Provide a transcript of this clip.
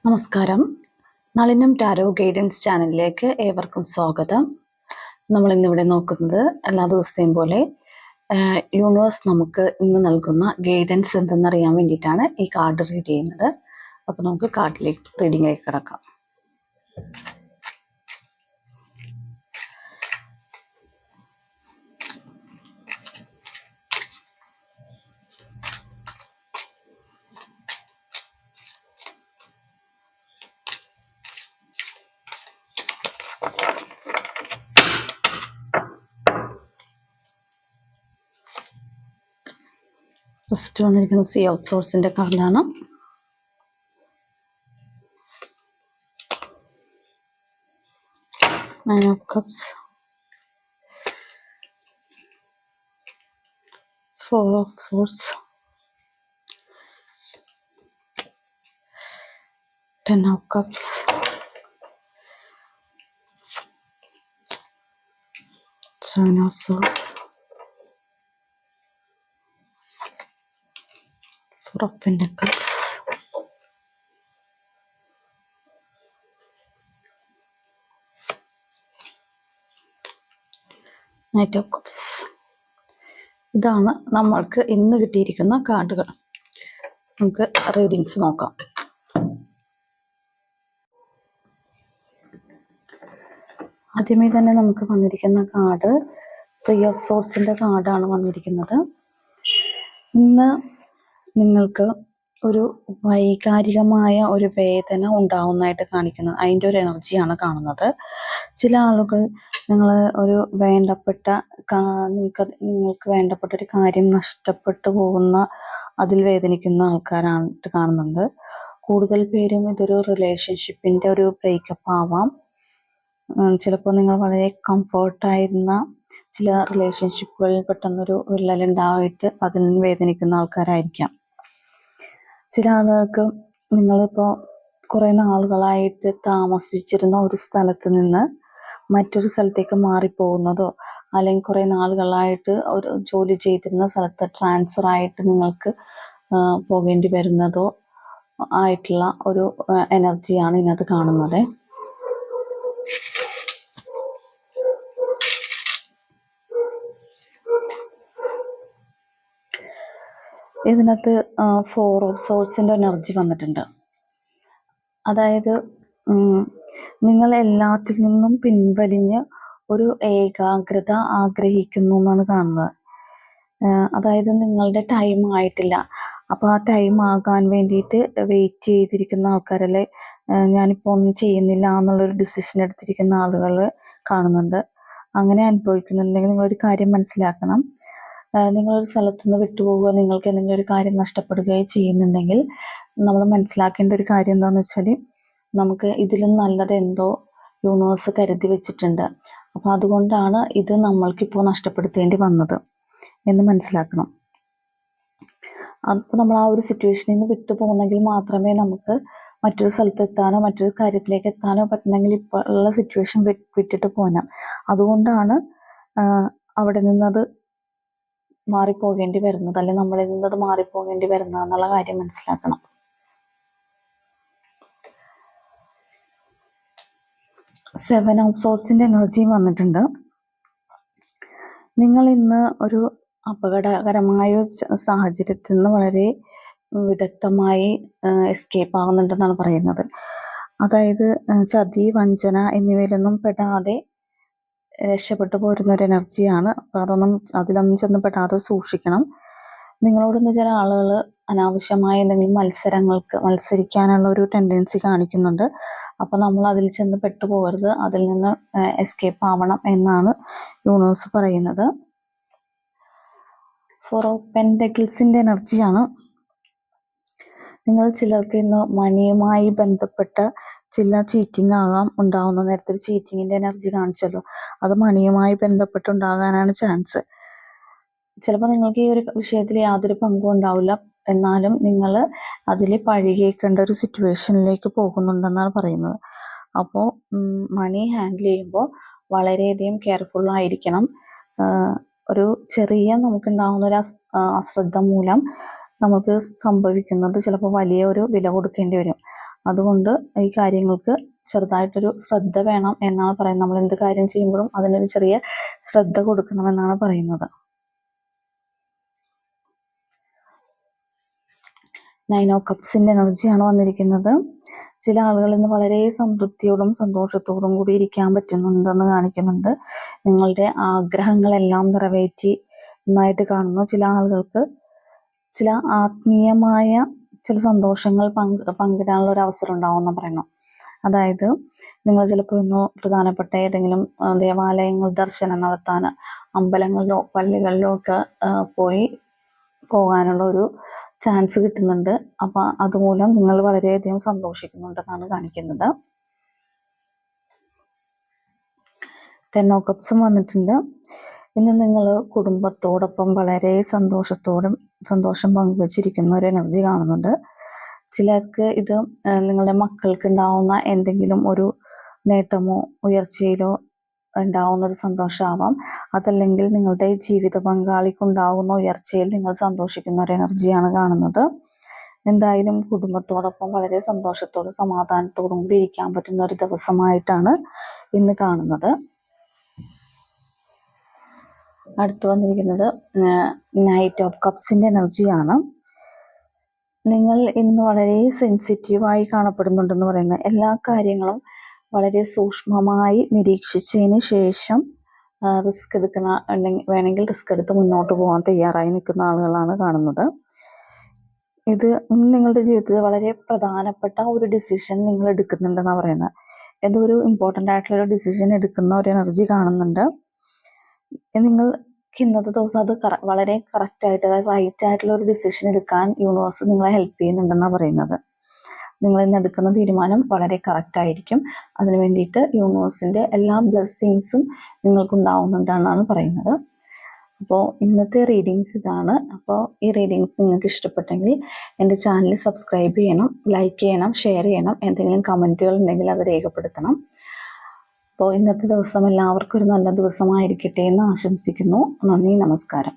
നമസ്കാരം. Nalinam tarot guidance ചാനലിലേക്ക് ഏവർക്കും സ്വാഗതം. നമ്മൾ ഇന്നിവിടെ നോക്കുന്നത് എല്ലാ ദിവസത്തെയും പോലെ യൂണിവേഴ്സ് നമുക്ക് ഇന്ന് നൽകുന്ന ഗൈഡൻസ് എന്തെന്നറിയാൻ വേണ്ടിയിട്ടാണ് ഈ കാർഡ് റീഡ് ചെയ്യുന്നത്. അപ്പോൾ നമുക്ക് റീഡിങ്ങിലേക്ക് കിടക്കാം. ഫസ്റ്റ് വന്നിരിക്കുന്നത് സീ ഓഫ് സോഴ്സിന്റെ കാർഡാണ്. Nine of cups, four of swords, 10 of cups, 7 of swords, 4 of pentacles, Knight of cups. ഇതാണ് നമ്മൾക്ക് ഇന്ന് കിട്ടിയിരിക്കുന്ന കാർഡുകൾ. നമുക്ക് റീഡിങ്സ് നോക്കാം. ആദ്യമേ തന്നെ നമുക്ക് വന്നിരിക്കുന്ന കാർഡ് 3 of swordsന്റെ കാർഡാണ് വന്നിരിക്കുന്നത്. ഇന്ന് നിങ്ങൾക്ക് ഒരു വൈകാരികമായ ഒരു വേദന ഉണ്ടാവുന്നതായിട്ട് കാണിക്കുന്നത്, അതിൻ്റെ ഒരു എനർജിയാണ് കാണുന്നത്. ചില ആളുകൾ നിങ്ങൾ ഒരു നിങ്ങൾക്ക് വേണ്ടപ്പെട്ട ഒരു കാര്യം നഷ്ടപ്പെട്ടു പോകുന്ന, അതിൽ വേദനിക്കുന്ന ആൾക്കാരായിട്ട് കാണുന്നുണ്ട്. കൂടുതൽ പേരും ഇതൊരു റിലേഷൻഷിപ്പിൻ്റെ ഒരു ബ്രേക്കപ്പ് ആവാം. ചിലപ്പോൾ നിങ്ങൾ വളരെ കംഫർട്ടായിരുന്ന ചില റിലേഷൻഷിപ്പുകളിൽ പെട്ടെന്നൊരു വിള്ളലുണ്ടായിട്ട് അതിൽ നിന്ന് വേദനിക്കുന്ന ആൾക്കാരായിരിക്കാം. ചില ആളുകൾക്ക് നിങ്ങളിപ്പോൾ കുറേ നാളുകളായിട്ട് താമസിച്ചിരുന്ന ഒരു സ്ഥലത്ത് നിന്ന് മറ്റൊരു സ്ഥലത്തേക്ക് മാറിപ്പോകുന്നതോ, അല്ലെങ്കിൽ കുറേ നാളുകളായിട്ട് ഒരു ജോലി ചെയ്തിരുന്ന സ്ഥലത്ത് ട്രാൻസ്ഫർ ആയിട്ട് നിങ്ങൾക്ക് പോകേണ്ടി വരുന്നതോ ആയിട്ടുള്ള ഒരു എനർജിയാണ് ഇതിനകത്ത് കാണുന്നത്. ഇതിനകത്ത് 4 of swordsന്റെ എനർജി വന്നിട്ടുണ്ട്. അതായത് നിങ്ങൾ എല്ലാത്തിൽ നിന്നും പിൻവലിഞ്ഞ് ഒരു ഏകാഗ്രത ആഗ്രഹിക്കുന്നു എന്നാണ് കാണുന്നത്. അതായത് നിങ്ങളുടെ ടൈം ആയിട്ടില്ല, അപ്പോൾ ആ ടൈം ആകാൻ വേണ്ടിയിട്ട് വെയിറ്റ് ചെയ്തിരിക്കുന്ന ആൾക്കാരല്ലേ, ഞാനിപ്പോൾ ഒന്നും ചെയ്യുന്നില്ല എന്നുള്ളൊരു ഡിസിഷൻ എടുത്തിരിക്കുന്ന ആളുകൾ കാണുന്നുണ്ട്. അങ്ങനെ അനുഭവിക്കുന്നുണ്ടെങ്കിൽ നിങ്ങളൊരു കാര്യം മനസ്സിലാക്കണം. നിങ്ങളൊരു സ്ഥലത്തു നിന്ന് വിട്ടുപോവുക, നിങ്ങൾക്ക് എന്തെങ്കിലും ഒരു കാര്യം നഷ്ടപ്പെടുകയോ ചെയ്യുന്നുണ്ടെങ്കിൽ നമ്മൾ മനസ്സിലാക്കേണ്ട ഒരു കാര്യം എന്താണെന്ന് വെച്ചാൽ, നമുക്ക് ഇതിലും നല്ലത് എന്തോ യൂണിവേഴ്സ് കരുതി വെച്ചിട്ടുണ്ട്. അപ്പോൾ അതുകൊണ്ടാണ് ഇത് നമ്മൾക്കിപ്പോൾ നഷ്ടപ്പെടുത്തേണ്ടി വന്നത് എന്ന് മനസ്സിലാക്കണം. അപ്പോൾ നമ്മൾ ആ ഒരു സിറ്റുവേഷനിൽ നിന്ന് വിട്ടു പോകുന്നെങ്കിൽ മാത്രമേ നമുക്ക് മറ്റൊരു സ്ഥലത്ത് എത്താനോ മറ്റൊരു കാര്യത്തിലേക്ക് എത്താനോ പറ്റണമെങ്കിൽ ഇപ്പോൾ ഉള്ള സിറ്റുവേഷൻ വിട്ടിട്ട് പോകാം. അതുകൊണ്ടാണ് അവിടെ നിന്നത് മാറിപ്പോകേണ്ടി വരുന്നത്, അല്ലെങ്കിൽ നമ്മളിൽ നിന്നത് മാറിപ്പോകേണ്ടി വരുന്നത് എന്നുള്ള കാര്യം മനസ്സിലാക്കണം. സെവൻ ഓഫ് സോർട്സിന്റെ എനർജിയും വന്നിട്ടുണ്ട്. നിങ്ങൾ ഇന്ന് ഒരു അപകടകരമായ സാഹചര്യത്തിൽ നിന്ന് വളരെ വിദഗ്ധമായി എസ്കേപ്പ് ആവുന്നുണ്ടെന്നാണ് പറയുന്നത്. അതായത് ചതി, വഞ്ചന എന്നിവയിലൊന്നും പെടാതെ രക്ഷപ്പെട്ടു പോരുന്ന ഒരു എനർജിയാണ്. അപ്പോൾ അതിലൊന്നും ചെന്ന് പെടാതെ സൂക്ഷിക്കണം. നിങ്ങളോട് ചില ആളുകൾ അനാവശ്യമായ എന്തെങ്കിലും മത്സരിക്കാനുള്ള ഒരു ടെൻഡൻസി കാണിക്കുന്നുണ്ട്. അപ്പോൾ നമ്മൾ അതിൽ ചെന്ന് പെട്ടുപോകരുത്, അതിൽ നിന്ന് എസ്കേപ്പ് ആവണം എന്നാണ് യൂണിവേഴ്സ് പറയുന്നത്. 4 of Pentaclesന്റെ എനർജിയാണ്. നിങ്ങൾ ചിലർക്ക് ഇന്ന് മണിയുമായി ബന്ധപ്പെട്ട ചില ചീറ്റിംഗ് ആകാം ഉണ്ടാവുന്ന. നേരത്തെ ഒരു ചീറ്റിങ്ങിന്റെ എനർജി കാണിച്ചല്ലോ, അത് മണിയുമായി ബന്ധപ്പെട്ടുണ്ടാകാനാണ് ചാൻസ്. ചിലപ്പോൾ നിങ്ങൾക്ക് ഈ ഒരു വിഷയത്തിൽ യാതൊരു പങ്കും ഉണ്ടാവില്ല, എന്നാലും നിങ്ങൾ അതിൽ പഴികേൽക്കേണ്ട ഒരു സിറ്റുവേഷനിലേക്ക് പോകുന്നുണ്ടെന്നാണ് പറയുന്നത്. അപ്പോൾ മണി ഹാൻഡിൽ ചെയ്യുമ്പോൾ വളരെയധികം കെയർഫുള്ളായിരിക്കണം. ഒരു ചെറിയ നമുക്കുണ്ടാകുന്ന ഒരു അശ്രദ്ധ മൂലം നമുക്ക് സംഭവിക്കുന്നത് ചിലപ്പോൾ വലിയ ഒരു വില കൊടുക്കേണ്ടി വരും. അതുകൊണ്ട് ഈ കാര്യങ്ങൾക്ക് ചെറുതായിട്ടൊരു ശ്രദ്ധ വേണം എന്നാണ് പറയുന്നത്. നമ്മൾ എന്ത് കാര്യം ചെയ്യുമ്പോഴും അതിനൊരു ചെറിയ ശ്രദ്ധ കൊടുക്കണമെന്നാണ് പറയുന്നത്. 9 ഓഫ് കപ്സിന്റെ എനർജിയാണ് വന്നിരിക്കുന്നത്. ചില ആളുകൾ ഇന്ന് വളരെ സംതൃപ്തിയോടും സന്തോഷത്തോടും കൂടി ഇരിക്കാൻ പറ്റുന്നുണ്ടെന്ന് കാണിക്കുന്നുണ്ട്. നിങ്ങളുടെ ആഗ്രഹങ്ങളെല്ലാം നിറവേറ്റി നന്നായിട്ട് കാണുന്നു. ചില ആളുകൾക്ക് ചില ആത്മീയമായ ചില സന്തോഷങ്ങൾ പങ്കിടാനുള്ള ഒരു അവസരം ഉണ്ടാവുമെന്ന് പറയുന്നു. അതായത് നിങ്ങൾ ചിലപ്പോൾ ഇന്ന് പ്രധാനപ്പെട്ട ഏതെങ്കിലും ദേവാലയങ്ങൾ ദർശനം നടത്താൻ അമ്പലങ്ങളിലോ പള്ളികളിലോ ഒക്കെ പോകാനുള്ള ഒരു ചാൻസ് കിട്ടുന്നുണ്ട്. അപ്പം അതുമൂലം നിങ്ങൾ വളരെയധികം സന്തോഷിക്കുന്നുണ്ടെന്നാണ് കാണിക്കുന്നത്. 10 ഓഫ് കപ്സും വന്നിട്ടുണ്ട്. ഇന്ന് നിങ്ങൾ കുടുംബത്തോടൊപ്പം വളരെ സന്തോഷം പങ്കുവച്ചിരിക്കുന്ന ഒരു എനർജി കാണുന്നുണ്ട്. ചിലർക്ക് ഇത് നിങ്ങളുടെ മക്കൾക്ക് ഉണ്ടാവുന്ന എന്തെങ്കിലും ഒരു നേട്ടമോ ഉയർച്ചയിലോ ഉണ്ടാവുന്ന ഒരു സന്തോഷമാവാം. അതല്ലെങ്കിൽ നിങ്ങളുടെ ജീവിത പങ്കാളിക്കുണ്ടാവുന്ന ഉയർച്ചയിൽ നിങ്ങൾ സന്തോഷിക്കുന്ന ഒരു എനർജിയാണ് കാണുന്നത്. എന്തായാലും കുടുംബത്തോടൊപ്പം വളരെ സന്തോഷത്തോടും സമാധാനത്തോടും കൂടി ഇരിക്കാൻ പറ്റുന്ന ഒരു ദിവസമായിട്ടാണ് ഇന്ന് കാണുന്നത്. അടുത്ത് വന്നിരിക്കുന്നത് നൈറ്റ് ഓഫ് കപ്സിന്റെ എനർജിയാണ്. നിങ്ങൾ ഇന്ന് വളരെ സെൻസിറ്റീവായി കാണപ്പെടുന്നുണ്ടെന്ന് പറയുന്നത്. എല്ലാ കാര്യങ്ങളും വളരെ സൂക്ഷ്മമായി നിരീക്ഷിച്ചതിന് ശേഷം വേണമെങ്കിൽ റിസ്ക് എടുത്ത് മുന്നോട്ട് പോകാൻ തയ്യാറായി നിൽക്കുന്ന ആളുകളാണ് കാണുന്നത്. ഇത് നിങ്ങളുടെ ജീവിതത്തിൽ വളരെ പ്രധാനപ്പെട്ട ഒരു ഡിസിഷൻ നിങ്ങൾ എടുക്കുന്നുണ്ടെന്നാണ് പറയുന്നത്. ഇതൊരു ഇമ്പോർട്ടൻ്റ് ആയിട്ടുള്ള ഒരു ഡിസിഷൻ എടുക്കുന്ന ഒരു എനർജി കാണുന്നുണ്ട്. നിങ്ങൾക്ക് ഇന്നത്തെ ദിവസം അത് വളരെ കറക്റ്റായിട്ട്, അതായത് റൈറ്റ് ആയിട്ടുള്ള ഒരു ഡിസിഷൻ എടുക്കാൻ യൂണിവേഴ്സ് നിങ്ങളെ ഹെൽപ്പ് ചെയ്യുന്നുണ്ടെന്നാണ് പറയുന്നത്. നിങ്ങൾ ഇന്ന് എടുക്കുന്ന തീരുമാനം വളരെ കറക്റ്റായിരിക്കും. അതിന് വേണ്ടിയിട്ട് യൂണിവേഴ്സിൻ്റെ എല്ലാ ബ്ലെസ്സിങ്സും നിങ്ങൾക്കുണ്ടാവുന്നുണ്ടെന്നാണ് പറയുന്നത്. അപ്പോൾ ഇന്നത്തെ റീഡിങ്സ് ഇതാണ്. അപ്പോൾ ഈ റീഡിങ്സ് നിങ്ങൾക്ക് ഇഷ്ടപ്പെട്ടെങ്കിൽ എൻ്റെ ചാനൽ സബ്സ്ക്രൈബ് ചെയ്യണം, ലൈക്ക് ചെയ്യണം, ഷെയർ ചെയ്യണം. എന്തെങ്കിലും കമൻറ്റുകൾ ഉണ്ടെങ്കിൽ അത് രേഖപ്പെടുത്തണം. അപ്പോൾ ഇന്നത്തെ ദിവസം എല്ലാവർക്കും ഒരു നല്ല ദിവസമായിരിക്കട്ടെ എന്ന് ആശംസിക്കുന്നു. നന്ദി, നമസ്കാരം.